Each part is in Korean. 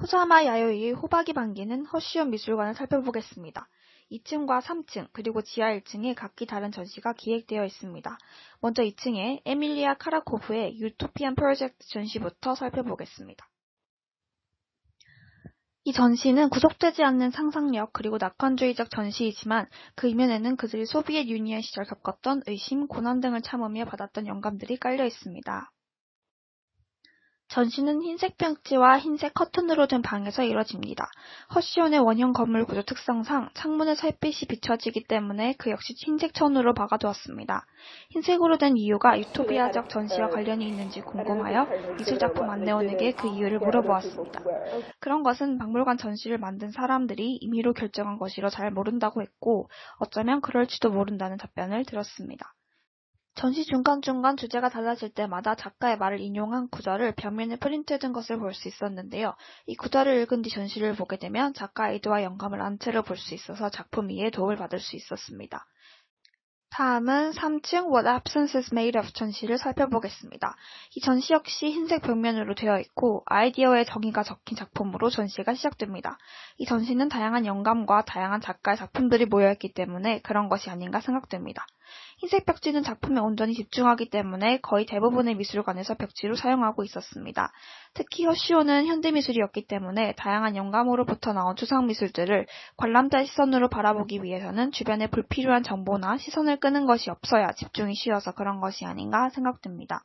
호사마 야요이의 호박이 반기는 허쉬온 미술관을 살펴보겠습니다. 2층과 3층 그리고 지하 1층에 각기 다른 전시가 기획되어 있습니다. 먼저 2층에 에밀리아 카라코프의 유토피안 프로젝트 전시부터 살펴보겠습니다. 이 전시는 구속되지 않는 상상력 그리고 낙관주의적 전시이지만 그 이면에는 그들이 소비에트 유니언 시절 겪었던 의심, 고난 등을 참으며 받았던 영감들이 깔려 있습니다. 전시는 흰색 벽지와 흰색 커튼으로 된 방에서 이뤄집니다. 허쉬온의 원형 건물 구조 특성상 창문에서 햇빛이 비춰지기 때문에 그 역시 흰색 천으로 박아두었습니다. 흰색으로 된 이유가 유토피아적 전시와 관련이 있는지 궁금하여 미술작품 안내원에게 그 이유를 물어보았습니다. 그런 것은 박물관 전시를 만든 사람들이 임의로 결정한 것이라 잘 모른다고 했고 어쩌면 그럴지도 모른다는 답변을 들었습니다. 전시 중간중간 주제가 달라질 때마다 작가의 말을 인용한 구절을 벽면에 프린트해둔 것을 볼 수 있었는데요. 이 구절을 읽은 뒤 전시를 보게 되면 작가 의도와 영감을 안채로 볼 수 있어서 작품 이해에 도움을 받을 수 있었습니다. 다음은 3층 What Absence is Made of 전시를 살펴보겠습니다. 이 전시 역시 흰색 벽면으로 되어 있고 아이디어의 정의가 적힌 작품으로 전시가 시작됩니다. 이 전시는 다양한 영감과 다양한 작가의 작품들이 모여있기 때문에 그런 것이 아닌가 생각됩니다. 흰색 벽지는 작품에 온전히 집중하기 때문에 거의 대부분의 미술관에서 벽지로 사용하고 있었습니다. 특히 허쉬온은 현대미술이었기 때문에 다양한 영감으로부터 나온 추상미술들을 관람자의 시선으로 바라보기 위해서는 주변에 불필요한 정보나 시선을 끄는 것이 없어야 집중이 쉬워서 그런 것이 아닌가 생각됩니다.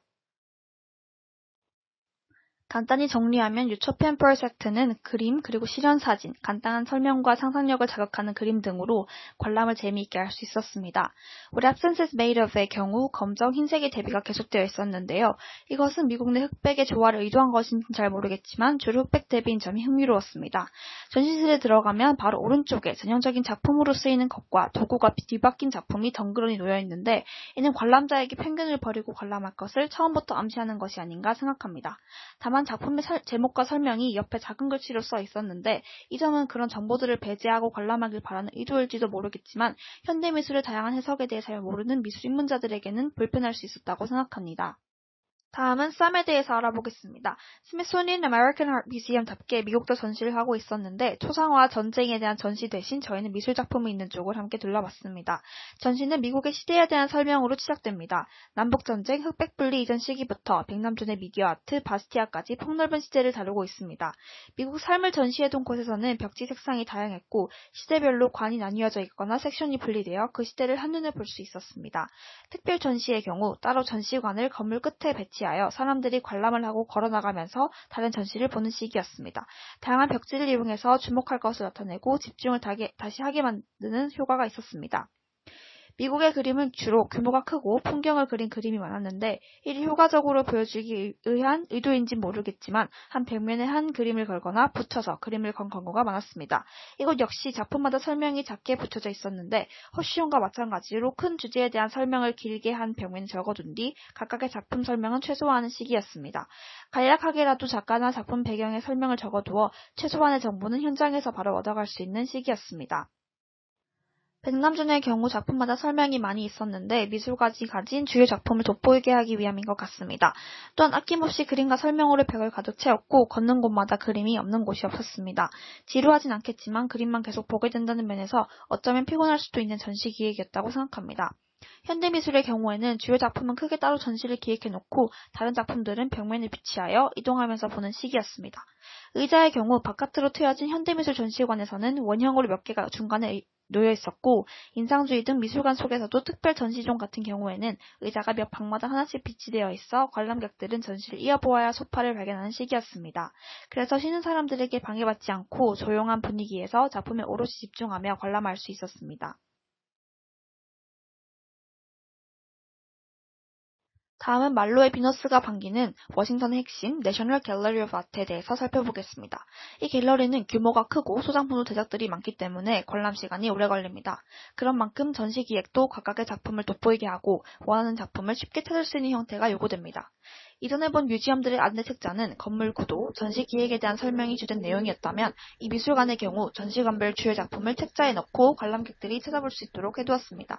간단히 정리하면 유토피안 프로젝트는 그림 그리고 실현사진, 간단한 설명과 상상력을 자극하는 그림 등으로 관람을 재미있게 할 수 있었습니다. What Absence is Made of의 경우 검정, 흰색의 대비가 계속되어 있었는데요. 이것은 미국 내 흑백의 조화를 의도한 것인지는 잘 모르겠지만 주로 흑백 대비인 점이 흥미로웠습니다. 전시실에 들어가면 바로 오른쪽에 전형적인 작품으로 쓰이는 것과 도구가 뒤바뀐 작품이 덩그러니 놓여있는데 이는 관람자에게 편견을 버리고 관람할 것을 처음부터 암시하는 것이 아닌가 생각합니다. 다만 작품의 제목과 설명이 옆에 작은 글씨로 써 있었는데 이 점은 그런 정보들을 배제하고 관람하길 바라는 의도일지도 모르겠지만 현대미술의 다양한 해석에 대해 잘 모르는 미술 입문자들에게는 불편할 수 있었다고 생각합니다. 다음은 쌈에 대해서 알아보겠습니다. 스미소니언 아메리칸 아트 뮤지엄답게 미국도 전시를 하고 있었는데 초상화와 전쟁에 대한 전시 대신 저희는 미술작품이 있는 쪽을 함께 둘러봤습니다. 전시는 미국의 시대에 대한 설명으로 시작됩니다. 남북전쟁, 흑백분리 이전 시기부터 백남준의 미디어 아트, 바스티아까지 폭넓은 시대를 다루고 있습니다. 미국 삶을 전시해둔 곳에서는 벽지 색상이 다양했고 시대별로 관이 나뉘어져 있거나 섹션이 분리되어 그 시대를 한눈에 볼 수 있었습니다. 특별 전시의 경우 따로 전시관을 건물 끝에 배치하여 사람들이 관람을 하고 걸어나가면서 다른 전시를 보는 시기였습니다. 다양한 벽지를 이용해서 주목할 것을 나타내고 집중을 다시 하게 만드는 효과가 있었습니다. 미국의 그림은 주로 규모가 크고 풍경을 그린 그림이 많았는데 이를 효과적으로 보여주기 위한 의도인지는 모르겠지만 한 벽면에 한 그림을 걸거나 붙여서 그림을 건 경우가 많았습니다. 이것 역시 작품마다 설명이 작게 붙여져 있었는데 허쉬온과 마찬가지로 큰 주제에 대한 설명을 길게 한 벽면에 적어둔 뒤 각각의 작품 설명은 최소화하는 시기였습니다. 간략하게라도 작가나 작품 배경의 설명을 적어두어 최소한의 정보는 현장에서 바로 얻어갈 수 있는 시기였습니다. 백남준의 경우 작품마다 설명이 많이 있었는데 미술관이 가진 주요 작품을 돋보이게 하기 위함인 것 같습니다. 또한 아낌없이 그림과 설명으로 벽을 가득 채웠고 걷는 곳마다 그림이 없는 곳이 없었습니다. 지루하진 않겠지만 그림만 계속 보게 된다는 면에서 어쩌면 피곤할 수도 있는 전시 기획이었다고 생각합니다. 현대미술의 경우에는 주요 작품은 크게 따로 전시를 기획해놓고 다른 작품들은 벽면에 비치하여 이동하면서 보는 시기였습니다. 의자의 경우 바깥으로 트여진 현대미술 전시관에서는 원형으로 몇 개가 중간에 놓여 있었고 인상주의 등 미술관 속에서도 특별 전시존 같은 경우에는 의자가 몇 방마다 하나씩 비치되어 있어 관람객들은 전시를 이어보아야 소파를 발견하는 시기였습니다. 그래서 쉬는 사람들에게 방해받지 않고 조용한 분위기에서 작품에 오롯이 집중하며 관람할 수 있었습니다. 다음은 말로의 비너스가 반기는 워싱턴의 핵심 내셔널 갤러리 오브 아트에 대해서 살펴보겠습니다. 이 갤러리는 규모가 크고 소장품도 대작들이 많기 때문에 관람 시간이 오래 걸립니다. 그런 만큼 전시 기획도 각각의 작품을 돋보이게 하고 원하는 작품을 쉽게 찾을 수 있는 형태가 요구됩니다. 이전에 본 뮤지엄들의 안내 책자는 건물 구도, 전시 기획에 대한 설명이 주된 내용이었다면 이 미술관의 경우 전시관별 주요 작품을 책자에 넣고 관람객들이 찾아볼 수 있도록 해두었습니다.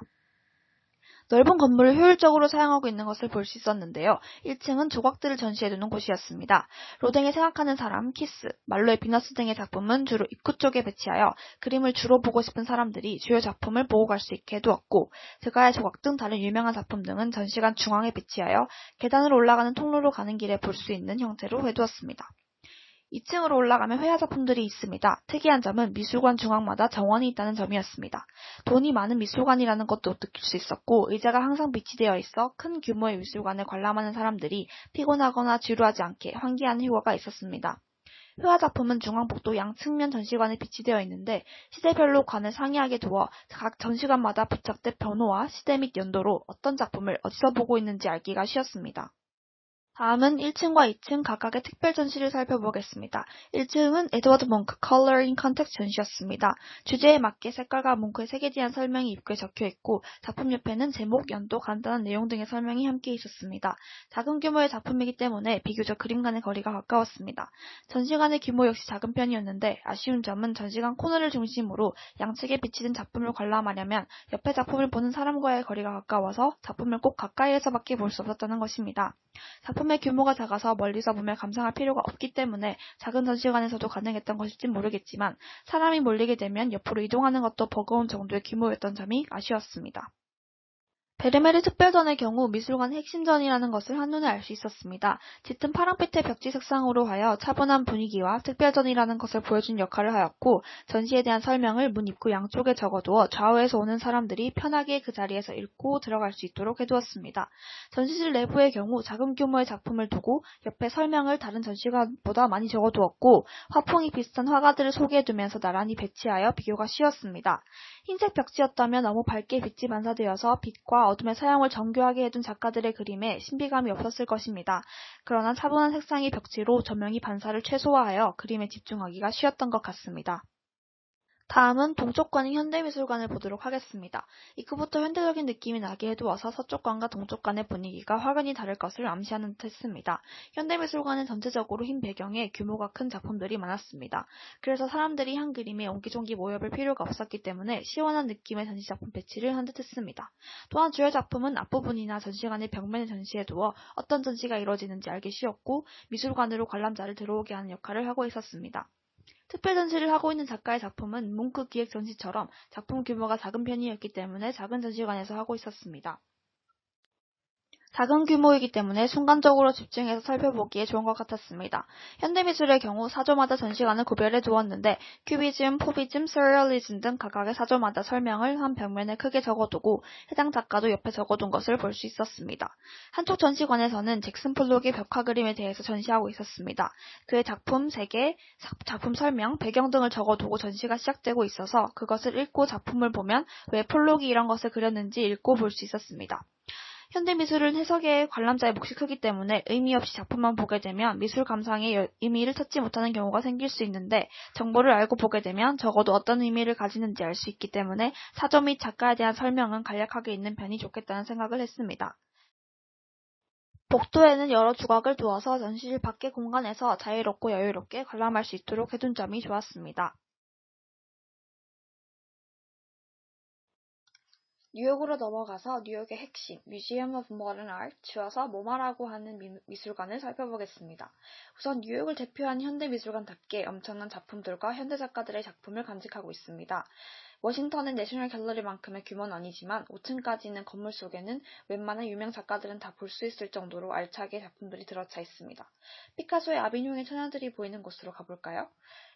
넓은 건물을 효율적으로 사용하고 있는 것을 볼 수 있었는데요. 1층은 조각들을 전시해두는 곳이었습니다. 로댕이 생각하는 사람, 키스, 말로의 비너스 등의 작품은 주로 입구 쪽에 배치하여 그림을 주로 보고 싶은 사람들이 주요 작품을 보고 갈 수 있게 해두었고, 드가의 조각 등 다른 유명한 작품 등은 전시관 중앙에 배치하여 계단으로 올라가는 통로로 가는 길에 볼 수 있는 형태로 해두었습니다. 2층으로 올라가면 회화 작품들이 있습니다. 특이한 점은 미술관 중앙마다 정원이 있다는 점이었습니다. 돈이 많은 미술관이라는 것도 느낄 수 있었고, 의자가 항상 비치되어 있어 큰 규모의 미술관을 관람하는 사람들이 피곤하거나 지루하지 않게 환기하는 효과가 있었습니다. 회화 작품은 중앙복도 양측면 전시관에 비치되어 있는데, 시대별로 관을 상이하게 두어 각 전시관마다 부착된 번호와 시대 및 연도로 어떤 작품을 어디서 보고 있는지 알기가 쉬웠습니다. 다음은 1층과 2층 각각의 특별 전시를 살펴보겠습니다. 1층은 에드워드 몽크 Color in Context 전시였습니다. 주제에 맞게 색깔과 문구의 색에 대한 설명이 입구에 적혀있고, 작품 옆에는 제목, 연도, 간단한 내용 등의 설명이 함께 있었습니다. 작은 규모의 작품이기 때문에 비교적 그림 간의 거리가 가까웠습니다. 전시관의 규모 역시 작은 편이었는데, 아쉬운 점은 전시관 코너를 중심으로 양측에 비치된 작품을 관람하려면 옆에 작품을 보는 사람과의 거리가 가까워서 작품을 꼭 가까이에서밖에 볼 수 없었다는 것입니다. 작품의 규모가 작아서 멀리서 보며 감상할 필요가 없기 때문에 작은 전시관에서도 가능했던 것일진 모르겠지만, 사람이 몰리게 되면 옆으로 이동하는 것도 버거운 정도의 규모였던 점이 아쉬웠습니다. 베르메르 특별전의 경우 미술관의 핵심전이라는 것을 한눈에 알 수 있었습니다. 짙은 파랑빛의 벽지 색상으로 하여 차분한 분위기와 특별전이라는 것을 보여준 역할을 하였고, 전시에 대한 설명을 문 입구 양쪽에 적어두어 좌우에서 오는 사람들이 편하게 그 자리에서 읽고 들어갈 수 있도록 해두었습니다. 전시실 내부의 경우 작은 규모의 작품을 두고 옆에 설명을 다른 전시관보다 많이 적어두었고, 화풍이 비슷한 화가들을 소개해두면서 나란히 배치하여 비교가 쉬웠습니다. 흰색 벽지였다면 너무 밝게 빛이 반사되어서 빛과 어둠의 사용을 정교하게 해둔 작가들의 그림에 신비감이 없었을 것입니다. 그러나 차분한 색상의 벽지로 조명이 반사를 최소화하여 그림에 집중하기가 쉬웠던 것 같습니다. 다음은 동쪽관인 현대미술관을 보도록 하겠습니다. 입구부터 현대적인 느낌이 나게 해두어서 서쪽관과 동쪽관의 분위기가 확연히 다를 것을 암시하는 듯 했습니다. 현대미술관은 전체적으로 흰 배경에 규모가 큰 작품들이 많았습니다. 그래서 사람들이 한 그림에 옹기종기 모여볼 필요가 없었기 때문에 시원한 느낌의 전시작품 배치를 한 듯 했습니다. 또한 주요 작품은 앞부분이나 전시관의 벽면에 전시해두어 어떤 전시가 이루어지는지 알기 쉬웠고, 미술관으로 관람자를 들어오게 하는 역할을 하고 있었습니다. 특별 전시를 하고 있는 작가의 작품은 뭉크 기획 전시처럼 작품 규모가 작은 편이었기 때문에 작은 전시관에서 하고 있었습니다. 작은 규모이기 때문에 순간적으로 집중해서 살펴보기에 좋은 것 같았습니다. 현대미술의 경우 사조마다 전시관을 구별해 두었는데, 큐비즘, 포비즘, 서리얼리즘 등 각각의 사조마다 설명을 한 벽면에 크게 적어두고 해당 작가도 옆에 적어둔 것을 볼 수 있었습니다. 한쪽 전시관에서는 잭슨 폴록의 벽화 그림에 대해서 전시하고 있었습니다. 그의 작품 세계, 작품 설명, 배경 등을 적어두고 전시가 시작되고 있어서 그것을 읽고 작품을 보면 왜 폴록이 이런 것을 그렸는지 읽고 볼 수 있었습니다. 현대미술은 해석의 관람자의 몫이 크기 때문에 의미 없이 작품만 보게 되면 미술 감상의 의미를 찾지 못하는 경우가 생길 수 있는데, 정보를 알고 보게 되면 적어도 어떤 의미를 가지는지 알 수 있기 때문에 사조 및 작가에 대한 설명은 간략하게 있는 편이 좋겠다는 생각을 했습니다. 복도에는 여러 조각을 두어서 전시실 밖의 공간에서 자유롭고 여유롭게 관람할 수 있도록 해둔 점이 좋았습니다. 뉴욕으로 넘어가서 뉴욕의 핵심, Museum of Modern Art, 줄여서 모마라고 하는 미술관을 살펴보겠습니다. 우선 뉴욕을 대표하는 현대미술관답게 엄청난 작품들과 현대작가들의 작품을 간직하고 있습니다. 워싱턴의 내셔널 갤러리만큼의 규모는 아니지만 5층까지 있는 건물 속에는 웬만한 유명 작가들은 다 볼 수 있을 정도로 알차게 작품들이 들어차 있습니다. 피카소의 아비뇽의 처녀들이 보이는 곳으로 가볼까요?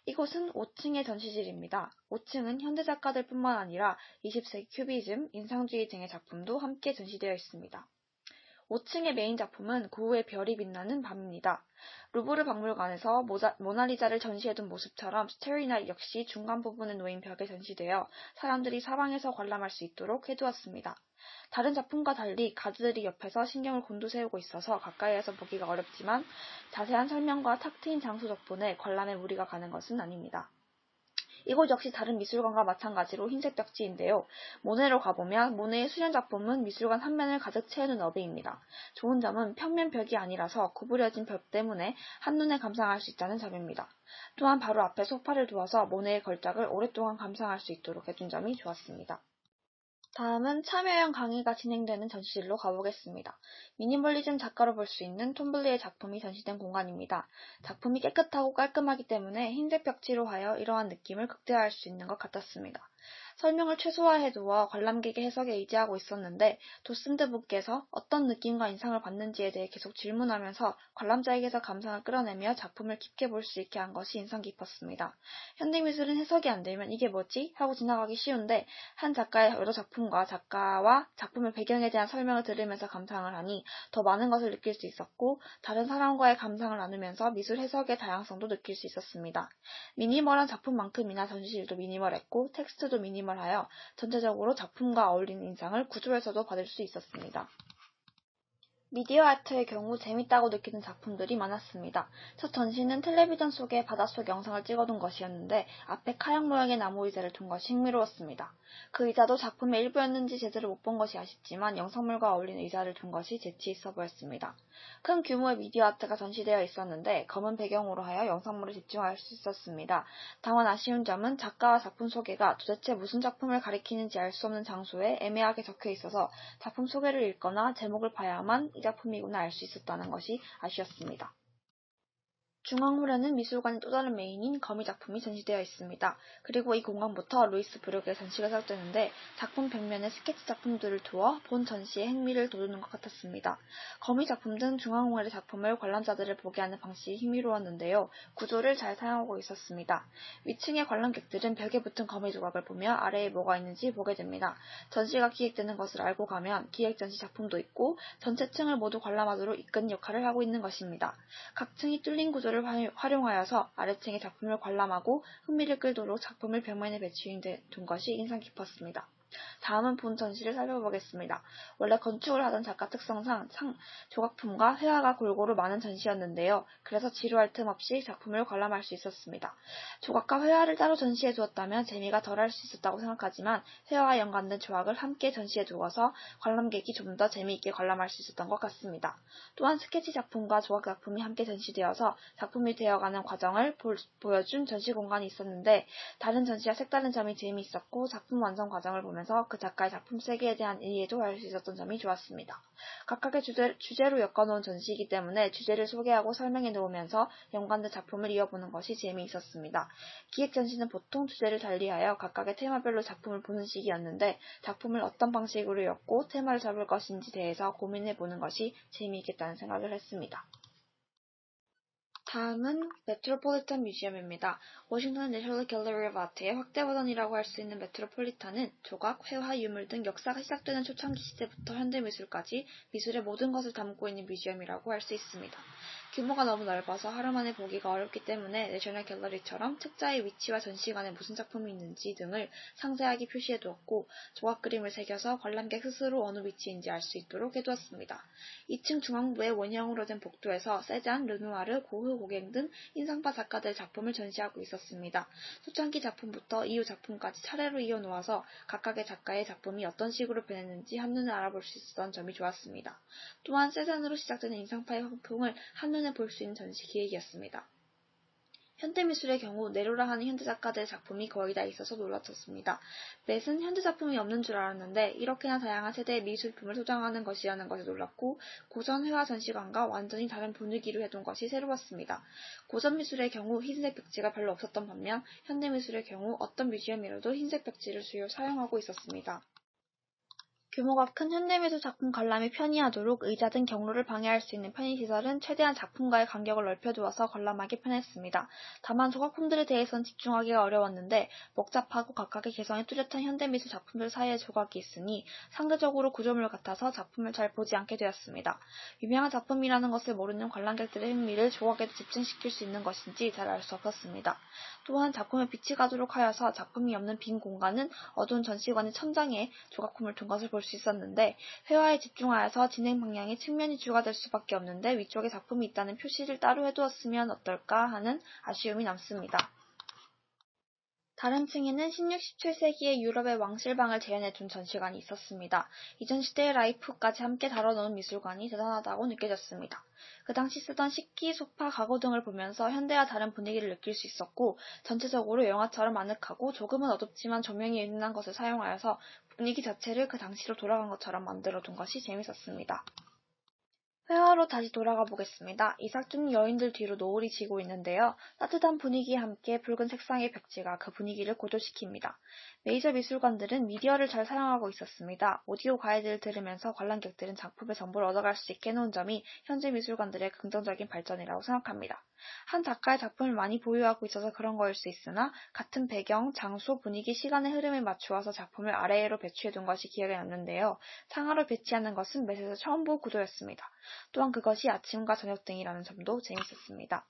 이곳은 5층의 전시실입니다. 5층은 현대 작가들뿐만 아니라 20세기 큐비즘, 인상주의 등의 작품도 함께 전시되어 있습니다. 5층의 메인 작품은 고흐의 별이 빛나는 밤입니다. 루브르 박물관에서 모나리자를 전시해둔 모습처럼 스테리 나잇 역시 중간 부분에 놓인 벽에 전시되어 사람들이 사방에서 관람할 수 있도록 해두었습니다. 다른 작품과 달리 가드들이 옆에서 신경을 곤두세우고 있어서 가까이에서 보기가 어렵지만, 자세한 설명과 탁 트인 장소 덕분에 관람에 무리가 가는 것은 아닙니다. 이곳 역시 다른 미술관과 마찬가지로 흰색 벽지인데요. 모네로 가보면 모네의 수련 작품은 미술관 한 면을 가득 채우는 너비입니다. 좋은 점은 평면 벽이 아니라서 구부려진 벽 때문에 한눈에 감상할 수 있다는 점입니다. 또한 바로 앞에 소파를 두어서 모네의 걸작을 오랫동안 감상할 수 있도록 해준 점이 좋았습니다. 다음은 참여형 강의가 진행되는 전시실로 가보겠습니다. 미니멀리즘 작가로 볼 수 있는 톰블리의 작품이 전시된 공간입니다. 작품이 깨끗하고 깔끔하기 때문에 흰색 벽지로 하여 이러한 느낌을 극대화할 수 있는 것 같았습니다. 설명을 최소화해두어 관람객의 해석에 의지하고 있었는데 도슨트 분께서 어떤 느낌과 인상을 받는지에 대해 계속 질문하면서 관람자에게서 감상을 끌어내며 작품을 깊게 볼 수 있게 한 것이 인상 깊었습니다. 현대미술은 해석이 안 되면 이게 뭐지? 하고 지나가기 쉬운데 한 작가의 여러 작품과 작가와 작품의 배경에 대한 설명을 들으면서 감상을 하니 더 많은 것을 느낄 수 있었고 다른 사람과의 감상을 나누면서 미술 해석의 다양성도 느낄 수 있었습니다. 미니멀한 작품만큼이나 전시실도 미니멀했고 텍스트도 미니멀하여 전체적으로 작품과 어울리는 인상을 구조에서도 받을 수 있었습니다. 미디어 아트의 경우 재밌다고 느끼는 작품들이 많았습니다. 첫 전시는 텔레비전 속에 바닷속 영상을 찍어둔 것이었는데 앞에 카약 모양의 나무 의자를 둔 것이 흥미로웠습니다. 그 의자도 작품의 일부였는지 제대로 못 본 것이 아쉽지만 영상물과 어울리는 의자를 둔 것이 재치 있어 보였습니다. 큰 규모의 미디어 아트가 전시되어 있었는데 검은 배경으로 하여 영상물에 집중할 수 있었습니다. 다만 아쉬운 점은 작가와 작품 소개가 도대체 무슨 작품을 가리키는지 알 수 없는 장소에 애매하게 적혀 있어서 작품 소개를 읽거나 제목을 봐야만 이 작품이구나 알 수 있었다는 것이 아쉬웠습니다. 중앙홀에는 미술관의 또 다른 메인인 거미 작품이 전시되어 있습니다. 그리고 이 공간부터 루이스 브룩의 전시가 시작되는데 작품 벽면에 스케치 작품들을 두어 본 전시의 흥미를 돋우는 것 같았습니다. 거미 작품 등 중앙홀의 작품을 관람자들을 보게 하는 방식이 흥미로웠는데요. 구조를 잘 사용하고 있었습니다. 위층의 관람객들은 벽에 붙은 거미 조각을 보며 아래에 뭐가 있는지 보게 됩니다. 전시가 기획되는 것을 알고 가면 기획 전시 작품도 있고 전체 층을 모두 관람하도록 이끄는 역할을 하고 있는 것입니다. 각 층이 뚫린 구조를 활용하여서 아래층의 작품을 관람하고 흥미를 끌도록 작품을 벽면에 배치해 둔 것이 인상 깊었습니다. 다음은 본 전시를 살펴보겠습니다. 원래 건축을 하던 작가 특성상 조각품과 회화가 골고루 많은 전시였는데요. 그래서 지루할 틈 없이 작품을 관람할 수 있었습니다. 조각과 회화를 따로 전시해 두었다면 재미가 덜할 수 있었다고 생각하지만 회화와 연관된 조각을 함께 전시해 두어서 관람객이 좀 더 재미있게 관람할 수 있었던 것 같습니다. 또한 스케치 작품과 조각 작품이 함께 전시되어서 작품이 되어가는 과정을 보여준 전시 공간이 있었는데 다른 전시와 색다른 점이 재미있었고 작품 완성 과정을 보면서 그 작가의 작품 세계에 대한 이해도 할 수 있었던 점이 좋았습니다. 각각의 주제로 엮어놓은 전시이기 때문에 주제를 소개하고 설명해 놓으면서 연관된 작품을 이어보는 것이 재미있었습니다. 기획 전시는 보통 주제를 달리하여 각각의 테마별로 작품을 보는 식이었는데 작품을 어떤 방식으로 엮고 테마를 잡을 것인지 대해서 고민해보는 것이 재미있겠다는 생각을 했습니다. 다음은 메트로폴리탄 뮤지엄입니다. 워싱턴 내셔널 갤러리 오브 아트의 확대 버전이라고 할 수 있는 메트로폴리탄은 조각, 회화, 유물 등 역사가 시작되는 초창기 시대부터 현대미술까지 미술의 모든 것을 담고 있는 뮤지엄이라고 할 수 있습니다. 규모가 너무 넓어서 하루 만에 보기가 어렵기 때문에 내셔널 갤러리처럼 책자의 위치와 전시관에 무슨 작품이 있는지 등을 상세하게 표시해 두었고 조각 그림을 새겨서 관람객 스스로 어느 위치인지 알 수 있도록 해두었습니다. 2층 중앙부의 원형으로 된 복도에서 세잔, 르누아르, 고흐, 고갱 등 인상파 작가들의 작품을 전시하고 있었습니다. 초창기 작품부터 이후 작품까지 차례로 이어놓아서 각각의 작가의 작품이 어떤 식으로 변했는지 한눈에 알아볼 수 있었던 점이 좋았습니다. 또한 세잔으로 시작되는 인상파의 화풍을 한눈에 볼 수 있는 전시 기획이었습니다. 현대미술의 경우 네로라 하는 현대작가들의 작품이 거의 다 있어서 놀랐었습니다. 맷은 현대작품이 없는 줄 알았는데 이렇게나 다양한 세대의 미술품을 소장하는 것이라는 것에 놀랐고 고전 회화 전시관과 완전히 다른 분위기로 해둔 것이 새로웠습니다. 고전 미술의 경우 흰색 벽지가 별로 없었던 반면 현대미술의 경우 어떤 뮤지엄이라도 흰색 벽지를 주요 사용하고 있었습니다. 규모가 큰 현대미술 작품 관람이 편의하도록 의자 등 경로를 방해할 수 있는 편의시설은 최대한 작품과의 간격을 넓혀두어서 관람하기 편했습니다. 다만 조각품들에 대해서는 집중하기가 어려웠는데 복잡하고 각각의 개성이 뚜렷한 현대미술 작품들 사이에 조각이 있으니 상대적으로 구조물 같아서 작품을 잘 보지 않게 되었습니다. 유명한 작품이라는 것을 모르는 관람객들의 흥미를 조각에도 집중시킬 수 있는 것인지 잘 알 수 없었습니다. 또한 작품에 빛이 가도록 하여서 작품이 없는 빈 공간은 어두운 전시관의 천장에 조각품을 둔 것을 볼 수 있었는데 회화에 집중하여서 진행 방향의 측면이 주가 될 수밖에 없는데 위쪽에 작품이 있다는 표시를 따로 해두었으면 어떨까 하는 아쉬움이 남습니다. 다른 층에는 16, 17세기의 유럽의 왕실방을 재현해둔 전시관이 있었습니다. 이전 시대의 라이프까지 함께 다뤄놓은 미술관이 대단하다고 느껴졌습니다. 그 당시 쓰던 식기, 소파, 가구 등을 보면서 현대와 다른 분위기를 느낄 수 있었고 전체적으로 영화처럼 아늑하고 조금은 어둡지만 조명이 은은한 것을 사용하여서 분위기 자체를 그 당시로 돌아간 것처럼 만들어둔 것이 재밌었습니다. 회화로 다시 돌아가 보겠습니다. 이삭 중 여인들 뒤로 노을이 지고 있는데요. 따뜻한 분위기와 함께 붉은 색상의 벽지가 그 분위기를 고조시킵니다. 메이저 미술관들은 미디어를 잘 사용하고 있었습니다. 오디오 가이드를 들으면서 관람객들은 작품의 정보를 얻어갈 수 있게 해놓은 점이 현재 미술관들의 긍정적인 발전이라고 생각합니다. 한 작가의 작품을 많이 보유하고 있어서 그런 거일 수 있으나 같은 배경, 장소, 분위기, 시간의 흐름에 맞추어서 작품을 아래로 배치해둔 것이 기억에 남는데요. 상하로 배치하는 것은 맷에서 처음 본 구도였습니다. 또한 그것이 아침과 저녁 등이라는 점도 재밌었습니다.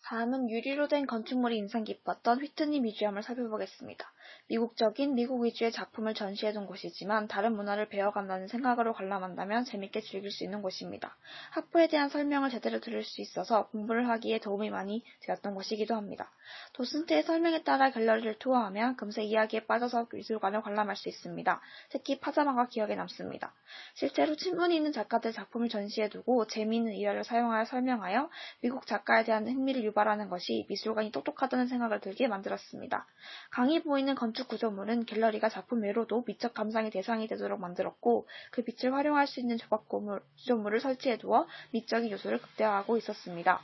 다음은 유리로 된 건축물이 인상 깊었던 휘트니 뮤지엄을 살펴보겠습니다. 미국적인 미국 위주의 작품을 전시해둔 곳이지만 다른 문화를 배워간다는 생각으로 관람한다면 재밌게 즐길 수 있는 곳입니다. 학부에 대한 설명을 제대로 들을 수 있어서 공부를 하기에 도움이 많이 되었던 곳이기도 합니다. 도슨트의 설명에 따라 갤러리를 투어하면 금세 이야기에 빠져서 미술관을 관람할 수 있습니다. 특히 파자마가 기억에 남습니다. 실제로 친분이 있는 작가들 작품을 전시해두고 재미있는 일화를 사용하여 설명하여 미국 작가에 대한 흥미를 유발하는 것이 미술관이 똑똑하다는 생각을 들게 만들었습니다. 강이 보이는 건축 구조물은 갤러리가 작품 외로도 미적 감상의 대상이 되도록 만들었고 그 빛을 활용할 수 있는 조각 구조물을 설치해두어 미적인 요소를 극대화하고 있었습니다.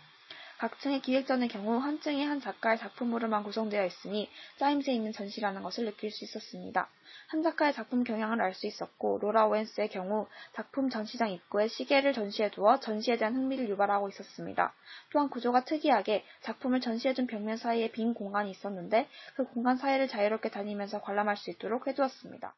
각 층의 기획전의 경우 한 층이 한 작가의 작품으로만 구성되어 있으니 짜임새 있는 전시라는 것을 느낄 수 있었습니다. 한 작가의 작품 경향을 알 수 있었고 로라 오웬스의 경우 작품 전시장 입구에 시계를 전시해두어 전시에 대한 흥미를 유발하고 있었습니다. 또한 구조가 특이하게 작품을 전시해둔 벽면 사이에 빈 공간이 있었는데 그 공간 사이를 자유롭게 다니면서 관람할 수 있도록 해두었습니다.